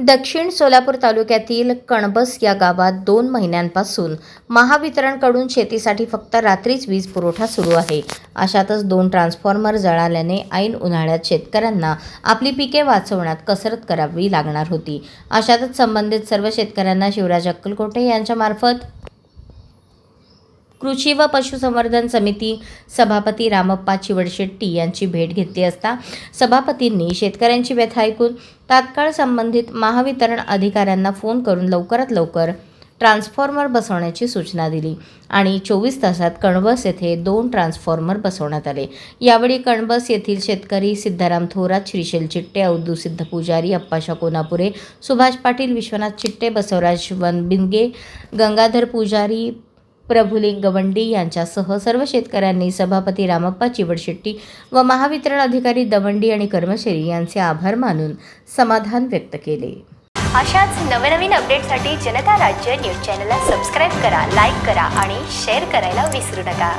दक्षिण सोलापूर तालुक्यातील कणबस या गावात 2 महिन्यांपासून महावितरणकडून शेतीसाठी फक्त रात्रीच वीज पुरवठा सुरू आहे. अशातच 2 ट्रान्सफॉर्मर जळाल्याने ऐन उन्हाळ्यात शेतकऱ्यांना आपली पिके वाचवण्यात कसरत करावी लागणार होती. अशातच संबंधित सर्व शेतकऱ्यांना शिवराज अक्कलकोटे यांच्यामार्फत कृषी व पशुसंवर्धन समिती सभापती रामप्पा चिवडशेट्टी यांची भेट घेतली असता सभापतींनी शेतकऱ्यांची व्यथा ऐकून तात्काळ संबंधित महावितरण अधिकाऱ्यांना फोन करून लवकरात लवकर ट्रान्सफॉर्मर बसवण्याची सूचना दिली आणि 24 तासात कणबस येथे 2 ट्रान्सफॉर्मर बसवण्यात आले. यावेळी कणबस येथील शेतकरी सिद्धाराम थोरात, श्रीशैल चिट्टे, अवधू सिद्ध पुजारी, अप्पाशा कोनापुरे, सुभाष पाटील, विश्वनाथ चिट्टे, बसवराज वनबिंगे, गंगाधर पुजारी, प्रभुलिंग गवंडी यांच्यासह सर्व शेतकऱ्यांनी सभापती रामप्पा चिवडशेट्टी व महावितरण अधिकारी दवंडी आणि कर्मचारी यांचे आभार मानून समाधान व्यक्त केले. अशाच नवनवीन अपडेटसाठी जनता राज्य न्यूज चॅनलला सबस्क्राईब करा, लाईक करा आणि शेअर करायला विसरू नका.